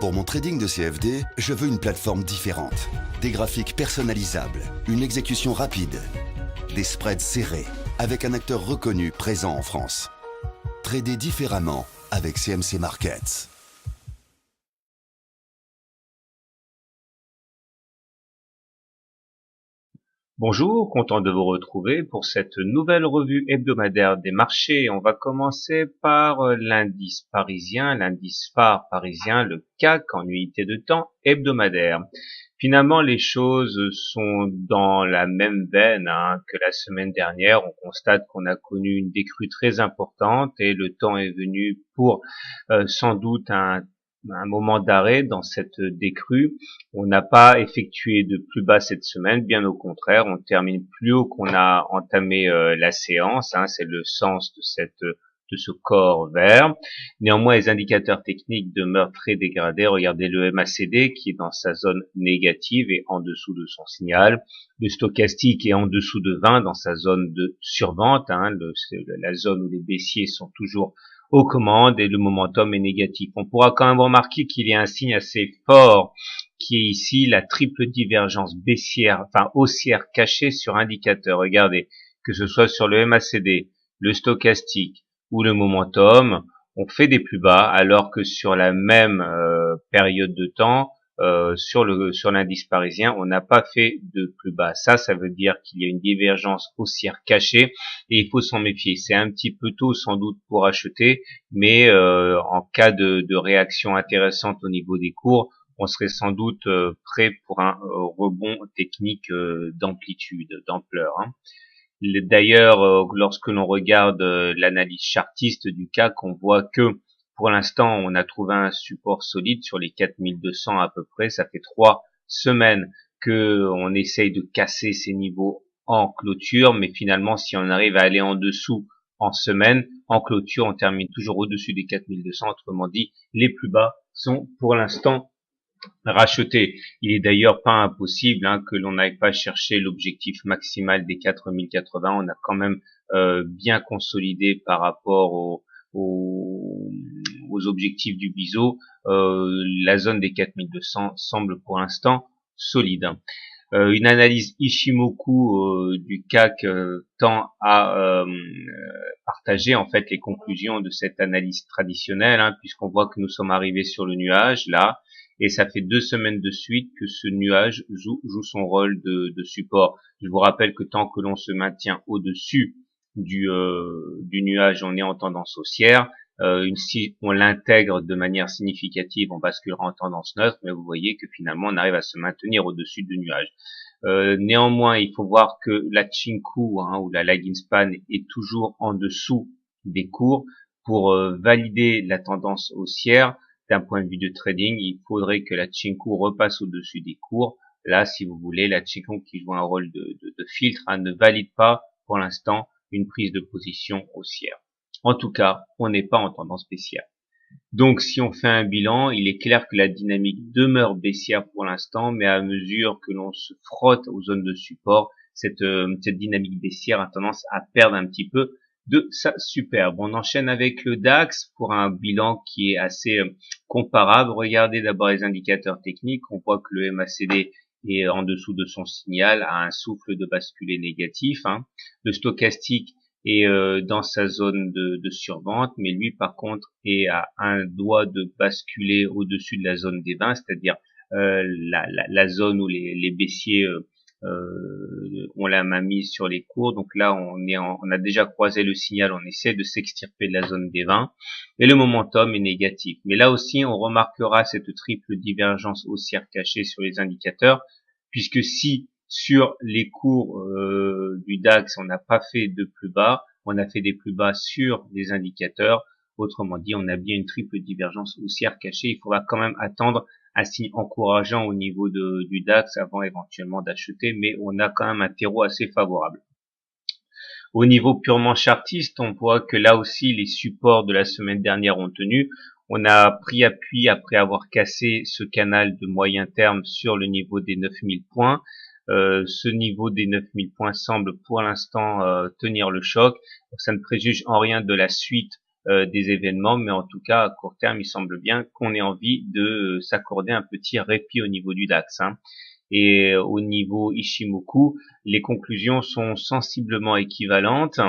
Pour mon trading de CFD, je veux une plateforme différente. Des graphiques personnalisables, une exécution rapide, des spreads serrés, avec un acteur reconnu présent en France. Trader différemment avec CMC Markets. Bonjour, content de vous retrouver pour cette nouvelle revue hebdomadaire des marchés. On va commencer par l'indice parisien, l'indice phare parisien, le CAC en unité de temps hebdomadaire. Finalement, les choses sont dans la même veine que la semaine dernière. On constate qu'on a connu une décrue très importante et le temps est venu pour sans doute un moment d'arrêt dans cette décrue. On n'a pas effectué de plus bas cette semaine, bien au contraire, on termine plus haut qu'on a entamé la séance, c'est le sens de ce corps vert. Néanmoins, les indicateurs techniques demeurent très dégradés. Regardez le MACD qui est dans sa zone négative et en dessous de son signal. Le stochastique est en dessous de 20 dans sa zone de survente, la zone où les baissiers sont toujours aux commandes et le momentum est négatif. On pourra quand même remarquer qu'il y a un signe assez fort qui est ici la triple divergence baissière, haussière cachée sur indicateur. Regardez, que ce soit sur le MACD, le stochastique ou le momentum, on fait des plus bas, alors que sur la même période de temps, sur l'indice parisien, on n'a pas fait de plus bas. Ça veut dire qu'il y a une divergence haussière cachée et il faut s'en méfier. C'est un petit peu tôt sans doute pour acheter, mais en cas de réaction intéressante au niveau des cours, on serait sans doute prêt pour un rebond technique d'amplitude, d'ampleur. D'ailleurs, lorsque l'on regarde l'analyse chartiste du CAC, on voit que pour l'instant, on a trouvé un support solide sur les 4200 à peu près. Ça fait 3 semaines que on essaye de casser ces niveaux en clôture, mais finalement, si on arrive à aller en dessous en semaine, en clôture, on termine toujours au-dessus des 4200. Autrement dit, les plus bas sont pour l'instant racheter. Il est d'ailleurs pas impossible que l'on n'aille pas chercher l'objectif maximal des 4080. On a quand même bien consolidé par rapport aux objectifs du BISO. La zone des 4200 semble pour l'instant solide. Une analyse Ishimoku du CAC tend à partager en fait les conclusions de cette analyse traditionnelle, puisqu'on voit que nous sommes arrivés sur le nuage là. Et ça fait 2 semaines de suite que ce nuage joue son rôle de support. Je vous rappelle que tant que l'on se maintient au-dessus du nuage, on est en tendance haussière. Si on l'intègre de manière significative, on basculera en tendance neutre, mais vous voyez que finalement on arrive à se maintenir au-dessus du nuage. Néanmoins, il faut voir que la Chinku ou la lagging span est toujours en dessous des cours. Pour valider la tendance haussière, d'un point de vue de trading, il faudrait que la Chinku repasse au-dessus des cours. Là, si vous voulez, la Chinku qui joue un rôle de filtre ne valide pas pour l'instant une prise de position haussière. En tout cas, on n'est pas en tendance baissière. Donc, si on fait un bilan, il est clair que la dynamique demeure baissière pour l'instant, mais à mesure que l'on se frotte aux zones de support, cette dynamique baissière a tendance à perdre un petit peu de sa superbe. On enchaîne avec le DAX pour un bilan qui est assez comparable. Regardez d'abord les indicateurs techniques. On voit que le MACD est en dessous de son signal, à un souffle de basculer négatif. Le stochastique est dans sa zone de survente, mais lui par contre est à un doigt de basculer au-dessus de la zone des 20, c'est-à-dire la zone où les baissiers ont la main mise sur les cours. Donc là on a déjà croisé le signal, on essaie de s'extirper de la zone des 20 et le momentum est négatif. Mais là aussi on remarquera cette triple divergence haussière cachée sur les indicateurs, puisque si sur les cours du DAX, on n'a pas fait de plus bas, on a fait des plus bas sur les indicateurs. Autrement dit, on a bien une triple divergence haussière cachée. Il faudra quand même attendre un signe encourageant au niveau du DAX avant éventuellement d'acheter, mais on a quand même un terreau assez favorable. Au niveau purement chartiste, on voit que là aussi les supports de la semaine dernière ont tenu. On a pris appui après avoir cassé ce canal de moyen terme sur le niveau des 9000 points. Ce niveau des 9000 points semble pour l'instant tenir le choc. Ça ne préjuge en rien de la suite des événements, mais en tout cas à court terme, il semble bien qu'on ait envie de s'accorder un petit répit au niveau du DAX, hein. Et au niveau Ishimoku, les conclusions sont sensiblement équivalentes.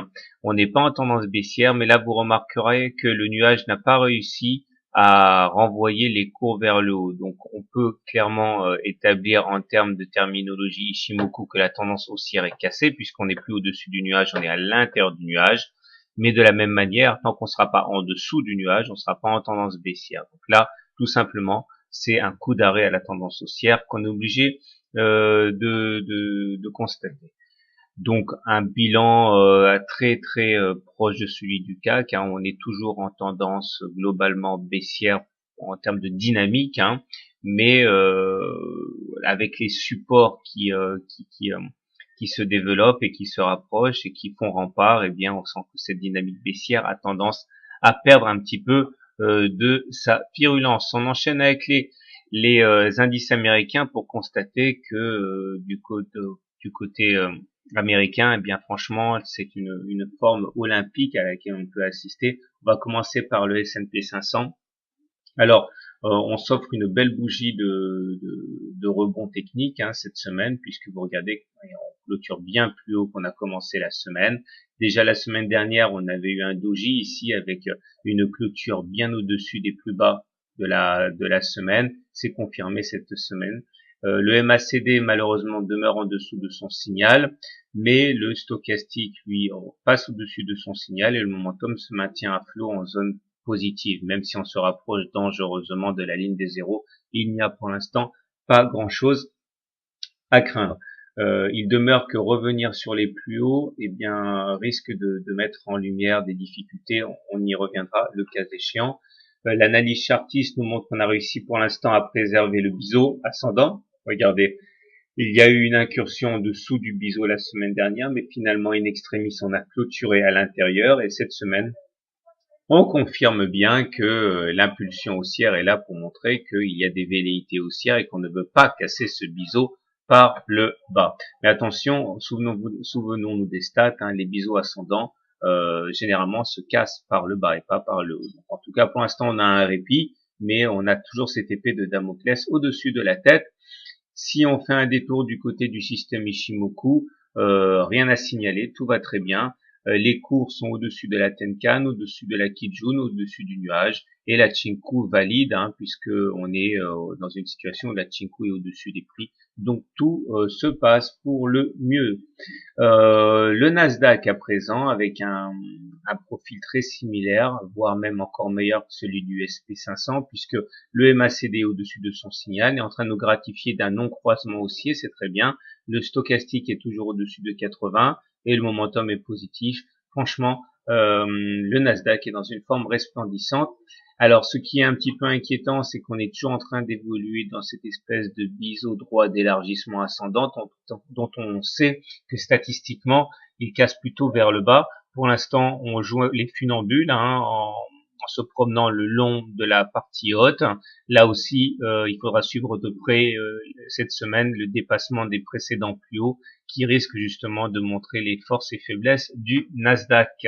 On n'est pas en tendance baissière, mais là vous remarquerez que le nuage n'a pas réussi à renvoyer les cours vers le haut. Donc on peut clairement établir en termes de terminologie Ishimoku que la tendance haussière est cassée, puisqu'on n'est plus au-dessus du nuage, on est à l'intérieur du nuage. Mais de la même manière, tant qu'on ne sera pas en dessous du nuage, on ne sera pas en tendance baissière. Donc là, tout simplement, c'est un coup d'arrêt à la tendance haussière qu'on est obligé de constater. Donc un bilan très très proche de celui du CAC, hein. On est toujours en tendance globalement baissière en termes de dynamique, hein, mais avec les supports qui se développent et qui se rapprochent et qui font rempart, eh bien on sent que cette dynamique baissière a tendance à perdre un petit peu de sa virulence. On enchaîne avec les indices américains pour constater que du côté américain, eh bien franchement, c'est une forme olympique à laquelle on peut assister. On va commencer par le S&P 500. Alors, on s'offre une belle bougie de rebond technique, hein, cette semaine, puisque vous regardez, on clôture bien plus haut qu'on a commencé la semaine. Déjà la semaine dernière, on avait eu un doji ici avec une clôture bien au-dessus des plus bas de la semaine. C'est confirmé cette semaine. Le MACD malheureusement demeure en dessous de son signal, mais le stochastique lui passe au-dessus de son signal et le momentum se maintient à flot en zone positive, même si on se rapproche dangereusement de la ligne des zéros. Il n'y a pour l'instant pas grand-chose à craindre. Il demeure que revenir sur les plus hauts, eh bien, risque de mettre en lumière des difficultés. On y reviendra, le cas échéant. L'analyse chartiste nous montre qu'on a réussi pour l'instant à préserver le biseau ascendant. Regardez, il y a eu une incursion en dessous du biseau la semaine dernière, mais finalement, in extremis, on a clôturé à l'intérieur et cette semaine, on confirme bien que l'impulsion haussière est là pour montrer qu'il y a des velléités haussières et qu'on ne veut pas casser ce biseau par le bas. Mais attention, souvenons-nous des stats, hein, les biseaux ascendants généralement se cassent par le bas et pas par le haut. Donc, en tout cas, pour l'instant, on a un répit, mais on a toujours cette épée de Damoclès au-dessus de la tête. Si on fait un détour du côté du système Ishimoku, rien à signaler, tout va très bien. Les cours sont au-dessus de la Tenkan, au-dessus de la Kijun, au-dessus du nuage, et la Chinku valide, hein, puisque on est dans une situation où la Chinku est au-dessus des prix. Donc tout se passe pour le mieux. Le Nasdaq à présent, avec un profil très similaire, voire même encore meilleur que celui du SP500, puisque le MACD est au-dessus de son signal, est en train de nous gratifier d'un non-croisement haussier, c'est très bien. Le stochastique est toujours au-dessus de 80 et le momentum est positif. Franchement, le Nasdaq est dans une forme resplendissante. Alors, ce qui est un petit peu inquiétant, c'est qu'on est toujours en train d'évoluer dans cette espèce de biseau droit d'élargissement ascendant dont on sait que statistiquement, il casse plutôt vers le bas. Pour l'instant, on joue les funambules, hein, en se promenant le long de la partie haute. Là aussi, il faudra suivre de près cette semaine le dépassement des précédents plus hauts qui risque justement de montrer les forces et faiblesses du Nasdaq.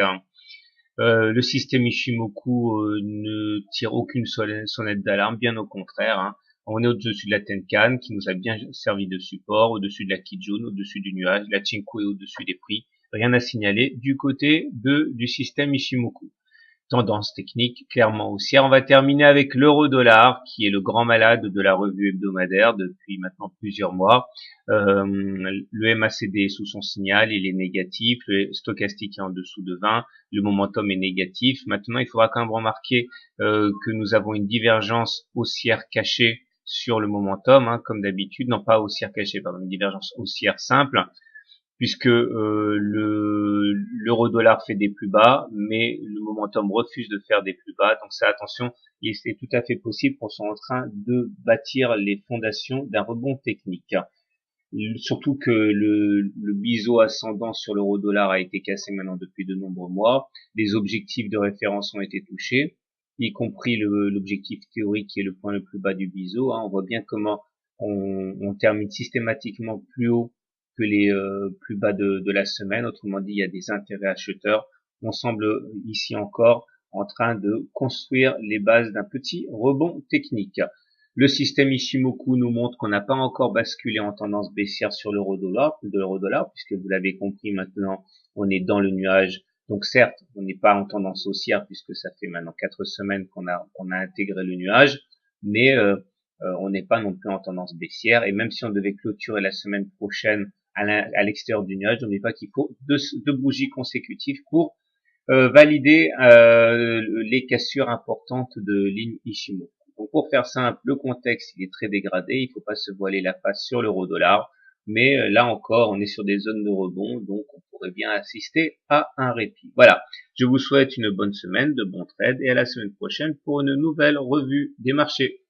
Le système Ishimoku ne tire aucune sonnette d'alarme, bien au contraire, hein. On est au-dessus de la Tenkan qui nous a bien servi de support, au-dessus de la Kijun, au-dessus du nuage, la Chinku est au-dessus des prix. Rien à signaler du côté du système Ishimoku. Tendance technique clairement haussière. On va terminer avec l'euro-dollar qui est le grand malade de la revue hebdomadaire depuis maintenant plusieurs mois. Le MACD est sous son signal, il est négatif, le stochastique est en dessous de 20, le momentum est négatif. Maintenant, il faudra quand même remarquer que nous avons une divergence haussière cachée sur le momentum, hein, comme d'habitude, non pas haussière cachée, pardon, une divergence haussière simple, puisque l'euro-dollar fait des plus bas, mais le momentum refuse de faire des plus bas. Donc ça, attention, c'est tout à fait possible qu'on soit en train de bâtir les fondations d'un rebond technique. Surtout que le biseau ascendant sur l'euro-dollar a été cassé maintenant depuis de nombreux mois. Les objectifs de référence ont été touchés, y compris l'objectif théorique qui est le point le plus bas du biseau, hein. On voit bien comment on termine systématiquement plus haut que les plus bas de la semaine. Autrement dit, il y a des intérêts acheteurs. On semble ici encore en train de construire les bases d'un petit rebond technique. Le système Ichimoku nous montre qu'on n'a pas encore basculé en tendance baissière sur l'euro-dollar, puisque vous l'avez compris maintenant, on est dans le nuage. Donc certes, on n'est pas en tendance haussière puisque ça fait maintenant 4 semaines qu'on a intégré le nuage, mais on n'est pas non plus en tendance baissière. Et même si on devait clôturer la semaine prochaine à l'extérieur du nuage, n'oubliez pas qu'il faut deux bougies consécutives pour valider les cassures importantes de ligne Ichimoku. Donc pour faire simple, le contexte il est très dégradé, il ne faut pas se voiler la face sur l'euro-dollar, mais là encore on est sur des zones de rebond, donc on pourrait bien assister à un répit. Voilà, je vous souhaite une bonne semaine, de bons trades et à la semaine prochaine pour une nouvelle revue des marchés.